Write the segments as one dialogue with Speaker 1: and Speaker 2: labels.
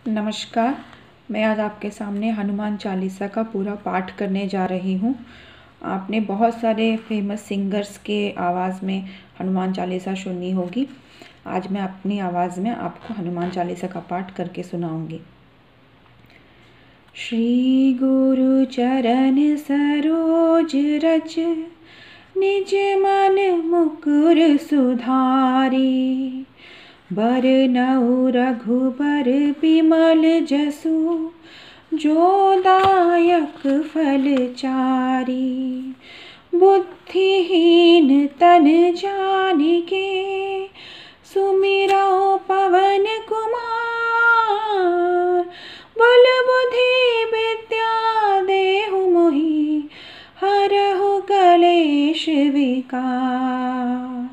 Speaker 1: नमस्कार। मैं आज आपके सामने हनुमान चालीसा का पूरा पाठ करने जा रही हूँ। आपने बहुत सारे फेमस सिंगर्स के आवाज़ में हनुमान चालीसा सुनी होगी। आज मैं अपनी आवाज़ में आपको हनुमान चालीसा का पाठ करके सुनाऊंगी। श्री गुरु चरण सरोज रज, निज मन मुकुर सुधारी। बरनउँ रघुबर बिमल जसु, जो दायक फल चारि। बुद्धिहीन तन जानिके, सुमिरौ पवन कुमार। बल बुद्धि विद्या देहु मोहि, हरहु कलेश विकार।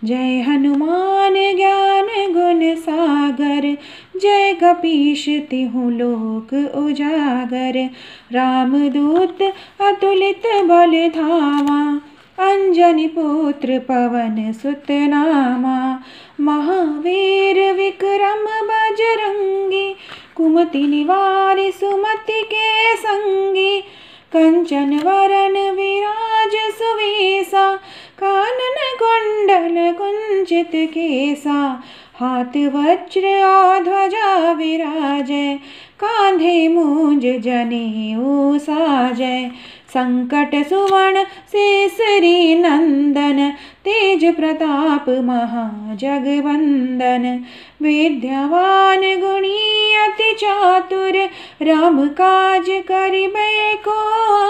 Speaker 1: जय हनुमान ज्ञान गुण सागर, जय कपीश तिहु लोक उजागर। रामदूत अतुलित बल धामा, अंजनी पुत्र पवन सुत नामा। महावीर विक्रम बजरंगी, कुमति निवारि सुमति के संगी। कंचन वरन विराज सुवेसा, कानन कुंडल कुंचित केसा। हाथ वज्र और ध्वजा विराजै, कांधे मूंज जनेऊ साजै। संकट सुवर्ण केसरी नंदन, तेज प्रताप महाजगवंदन। विद्यावान गुणी अति चातुर, राम काज करिबै को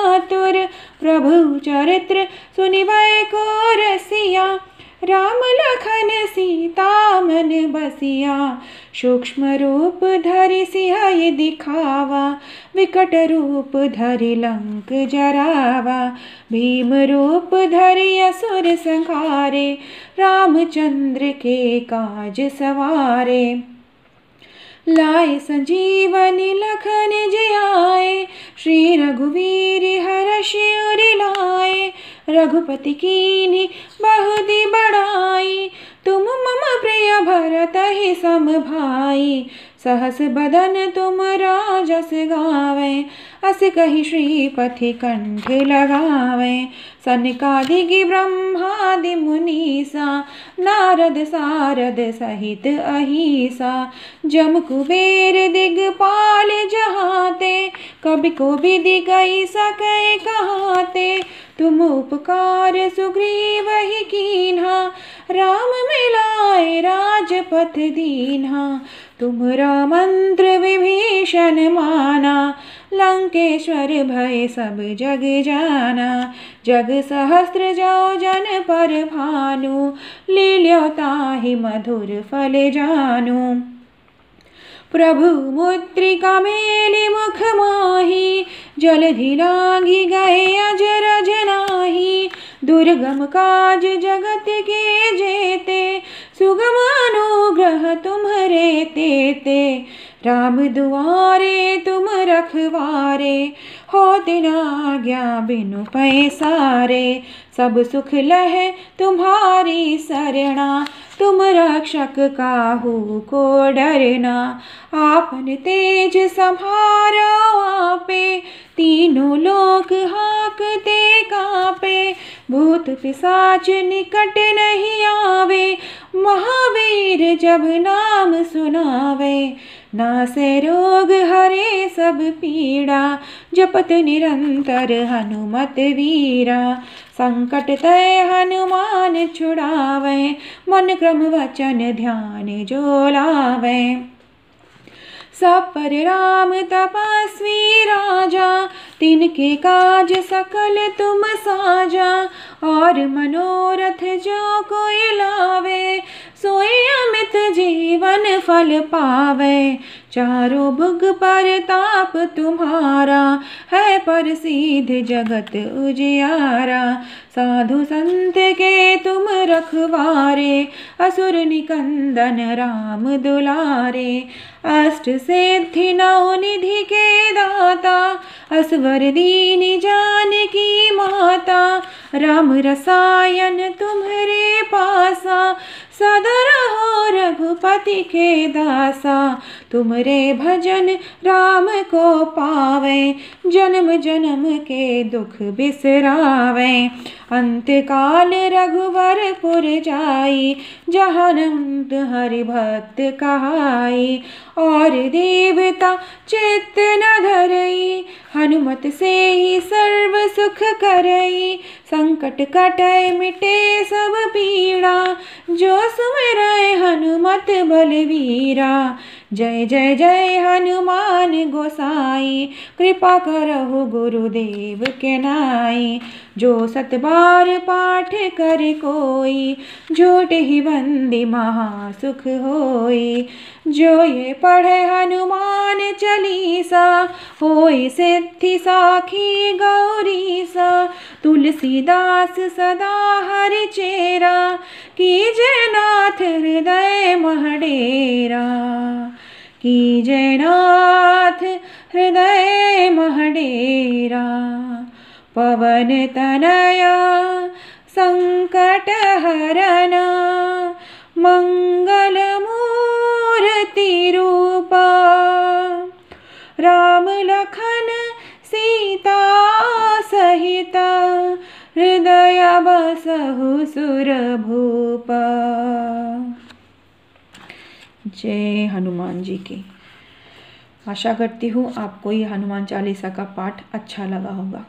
Speaker 1: आतुर। प्रभु चरित्र सुनिबै को रसिया, राम लखन सीता मन बसिया। सूक्ष्म रूप धरि सियहि दिखावा, विकट रूप धरि लंक जरावा। भीम रूप धरि असुर संहारे, रामचंद्र के काज सवारे। लाए संजीवनी लखन जियाए, श्री रघुवीर हरषि उर लाए। रघुपति कीन्ही बहुति बड़ाई, तुम मम प्रिय भरतहि सम भाई। सहस बदन तुम राजस गावै, अस कहि श्रीपति कंठ लगावै। सनकादिक ब्रह्मादि मुनीसा, नारद सारद सहित अहिसा। जम कुबेर दिगपाल जहाते, कबि कोबिद कहि सकै कहाते। तुम उपकार सुग्रीवहि कीन्हा, राम मिलाए राजपथ दीन्हा। तुमरा मंत्र विभीषण माना, लंकेश्वर भय सब जग जाना। जग सहस्त्र जो जन पर भानु, लील्यो ताहि मधुर फल जानू। प्रभु मुद्रिका मेलि मुख माहि, जलधि लांघि गए अजरज नाहि। दुर्गम काज जगत के जेते, सुगम अनुग्रह तुम्हरे तेते। राम दुआरे तुम रखवारे, होत न आज्ञा बिनु पैसारे। सब सुख लहै तुम्हारी सरना, तुम रक्षक काहू को डरना। आपन तेज सम्हारो आपे, तीनों लोक हाकते कापे। भूत पिशाच निकट नहीं आवे, महावीर जब नाम सुनावे। नासै रोग हरे सब पीड़ा, जपत निरंतर हनुमत वीरा। संकट ते हनुमान छुड़ावै, मन क्रम वचन ध्यान जो लावै। सब पर राम तपस्वी राजा, तिनके काज सकल तुम साजा। और मनोरथ जो कोई लावे, सोई अमित जीवन फल पावे। चारों भुग परताप तुम्हारा, है प्रसिद्ध जगत उजियारा। साधु संत के तुम रखवारे, असुर निकंदन राम दुलारे। अष्ट सिद्धि नौ निधि के दाता, असवर दीन जानकी माता। राम रसायन तुम्हरे पासा, सदा रहो रघुपति के दासा, तुमरे भजन राम को पावे, जन्म जन्म के दुख बिसरावे। अंत काल रघुवरपुर जाई, जहानंद हरि भक्त कहाई। और देवता चित्त न धरई, हनुमत से ही सर्व सुख करई। संकट कटै मिटे सब पीड़ा, जो सुमिरै हनुमत बलवीरा। जय जय जय हनुमान गोसाई, कृपा करहु गुरुदेव के नाई। जो सत बार पाठ कर कोई, झूठ ही बंदी महासुख होई। जो ये पढ़े हनुमान चालीसा, होई सिद्धि साखी गौरीसा। तुलसीदास सदा हरि चेरा, कीजय नाथ हृदय महडेरा। कीजय नाथ हृदय महडेरा। पवन तनया संकट हरन, मंगल मूर्ति रूपा। राम लखन सीता सहित, हृदय बसहु सुर भूपा। जय हनुमान जी की। आशा करती हूँ आपको ये हनुमान चालीसा का पाठ अच्छा लगा होगा।